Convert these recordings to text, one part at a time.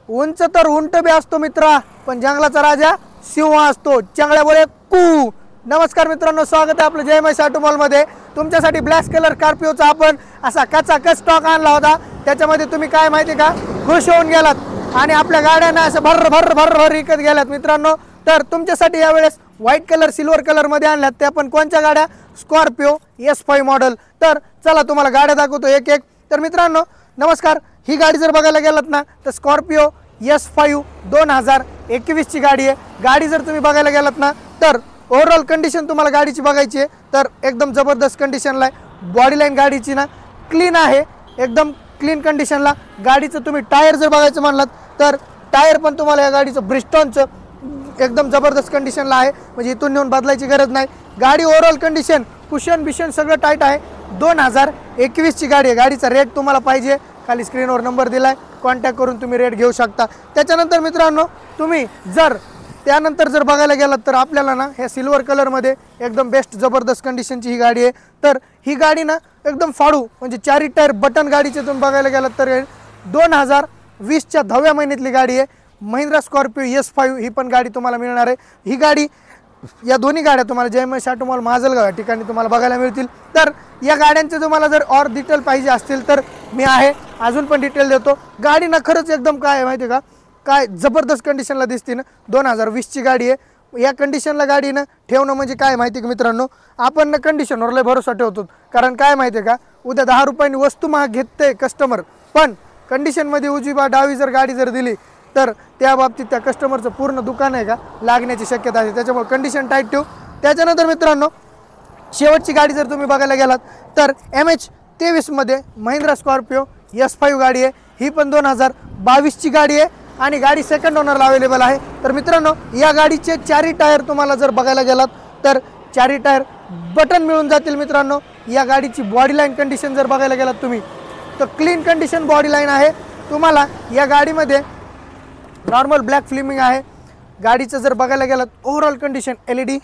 उंच तर उंट बी असतो मित्रा, पण जंगलाचा राजा सिंह असतो. चांगल्यामुळे कू. नमस्कार मित्रांनो, स्वागत आहे आपलं जयमय ऑटो मॉल मध्ये. तुमच्यासाठी ब्लॅक कलर स्कॉर्पिओचा आपण असा कचाकच स्टॉक आणला होता. त्याच्यामध्ये तुम्ही काय माहिती का, खुश होऊन गेलात आणि आपल्या गाड्यांना असं भर भर भर भर विकत गेल्यात मित्रांनो. तर तुमच्यासाठी यावेळेस व्हाईट कलर सिल्वर कलर मध्ये आणल्यात. त्या पण कोणत्या गाड्या? Scorpio S5 model. तर चला तुम्हाला गाड्या दाखवतो एक एक. तर मित्रांनो नमस्कार, ही गाडी जर बघायला गेलात ना तर स्कॉर्पिओ S5 2021 ची गाडी आहे. गाडी जर तुम्ही बघायला गेलात ना तर ओव्हरऑल कंडिशन तुम्हाला गाडीची बघायची आहे तर एकदम जबरदस्त कंडिशनला आहे. बॉडी लाईन गाडीची ना क्लीन आहे, एकदम क्लीन कंडिशनला. गाडीचं तुम्ही टायर जर बघायचं म्हणलात तर टायर पण तुम्हाला या गाडीचं ब्रिस्टॉनचं एकदम जबरदस्त कंडिशनला आहे, म्हणजे इथून नेऊन बदलायची गरज नाही. गाडी ओव्हरऑल कंडिशन कुशन बिशन सगळं टाईट आहे. 2021 ची गाडी आहे. गाडीचा रेट तुम्हाला पाहिजे खाली स्क्रीनवर नंबर दिलाय, कॉन्टॅक्ट करून तुम्ही रेट घेऊ शकता. त्याच्यानंतर मित्रांनो तुम्ही त्यानंतर जर बघायला गेलात तर आपल्याला ना ह्या सिल्वर कलरमध्ये एकदम बेस्ट जबरदस्त कंडिशनची ही गाडी आहे. तर ही गाडी ना एकदम फाडू, म्हणजे चारी टायर बटन गाडीचे तुम्ही बघायला गेलात तर 2020च्या 10व्या महिन्यातली गाडी आहे. महिंद्रा स्कॉर्पिओ S5 ही पण गाडी तुम्हाला मिळणार आहे. ही गाडी, या दोन्ही गाड्या तुम्हाला जयमय ऑटो मॉल माजलगाव या ठिकाणी तुम्हाला बघायला मिळतील. तर या गाड्यांचे तुम्हाला जर और डिटेल पाहिजे असतील तर मी आहे, अजून पण डिटेल देतो. गाडी ना खरंच एकदम काय आहे माहिती आहे का, काय जबरदस्त कंडिशनला दिसते ना. 2020 ची गाडी आहे. या कंडिशनला गाडी ना ठेवणं म्हणजे काय माहिती आहे का मित्रांनो, आपण ना कंडिशनवर लय भरोसा ठेवतो. कारण काय माहिती आहे का, उद्या 10 रुपयांनी वस्तू महाग घेते कस्टमर, पण कंडिशनमध्ये उजवी बा डावी जर गाडी जर दिली तर त्या बाबतीत त्या कस्टमरचं पूर्ण दुकान आहे का लागण्याची शक्यता आहे. त्याच्यामुळे कंडिशन टाईट ठेवू. त्याच्यानंतर मित्रांनो शेवटची गाडी जर तुम्ही बघायला गेलात तर MH23 मध्ये महिंद्रा स्कॉर्पिओ S5 गाडी आहे. ही पण 2022 ची गाडी आहे आणि गाडी सेकंड ओनरला अवेलेबल आहे. तर मित्रांनो या गाडीचे चारी टायर तुम्हाला जर बघायला गेलात तर चारी टायर बटन मिळून जातील मित्रांनो. या गाडीची बॉडी लाईन कंडिशन जर बघायला गेलात तुम्ही तर क्लीन कंडिशन बॉडी लाईन आहे. तुम्हाला या गाडीमध्ये नॉर्मल ब्लॅक फ्लेमिंग आहे. गाडीचं जर बघायला गेलात ओव्हरऑल कंडिशन LED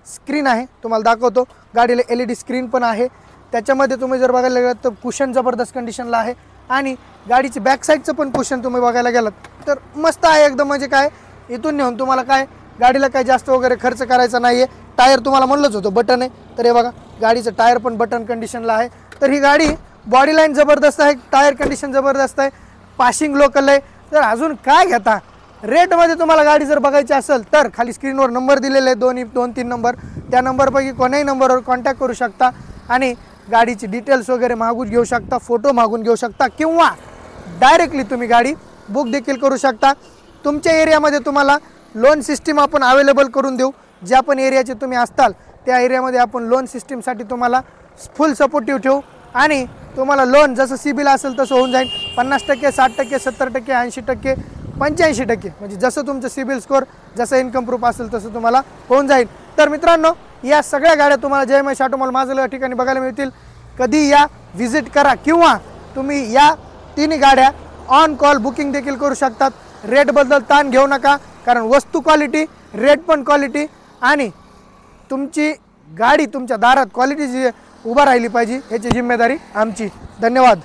स्क्रीन आहे, तुम्हाला दाखवतो. गाडीला LED स्क्रीन पण आहे. त्याच्यामध्ये तुम्ही जर बघायला गेलात तर कुशन जबरदस्त कंडिशनला आहे आणि गाडीची बॅक साईडचं पण कुशन तुम्ही बघायला गेलात तर मस्त आहे एकदम. म्हणजे काय इथून नेऊन तुम्हाला काय गाडीला काय जास्त वगैरे खर्च करायचा नाही आहे. टायर तुम्हाला म्हणलंच होतं बटन आहे, तर हे बघा गाडीचं टायर पण बटन कंडिशनला आहे. तर ही गाडी बॉडी लाईन जबरदस्त आहे, टायर कंडिशन जबरदस्त आहे, पासिंग लोकल आहे. तर अजून काय घेता, रेटमध्ये तुम्हाला गाडी जर बघायची असेल तर खाली स्क्रीनवर नंबर दिलेले आहे, 2-3 नंबर. त्या नंबरपैकी कोणाही नंबरवर कॉन्टॅक्ट करू शकता आणि गाडीची डिटेल्स वगैरे मागून घेऊ शकता, फोटो मागून घेऊ शकता किंवा डायरेक्टली तुम्ही गाडी बुक देखील करू शकता. तुमच्या एरियामध्ये तुम्हाला लोन सिस्टीम आपण अवेलेबल करून देऊ. ज्या पण एरियाचे तुम्ही असताल त्या एरियामध्ये आपण लोन सिस्टीमसाठी तुम्हाला फुल सपोर्टिव्ह ठेवू आणि तुम्हाला लोन जसं सिबिल असेल तसं होऊन जाईल. 50%, 60%, 70%, 80%, 85%, म्हणजे जसं तुमचं सिबिल स्कोअर, जसं इन्कम प्रूफ असेल तसं तुम्हाला होऊन जाईल. तर मित्रांनो या सगळ्या गाड्या तुम्हाला जयमय ऑटो मॉल माजलगाव या ठिकाणी बघायला मिळतील. कधी या व्हिजिट करा किंवा तुम्ही या तिन्ही गाड्या ऑन कॉल बुकिंग देखील करू शकतात. रेटबद्दल ताण घेऊ नका, कारण वस्तू क्वालिटी, रेट पण क्वालिटी आणि तुमची गाडी तुमच्या दारात क्वालिटी जी उभा राहिली पाहिजे ह्याची जिम्मेदारी आमची. धन्यवाद.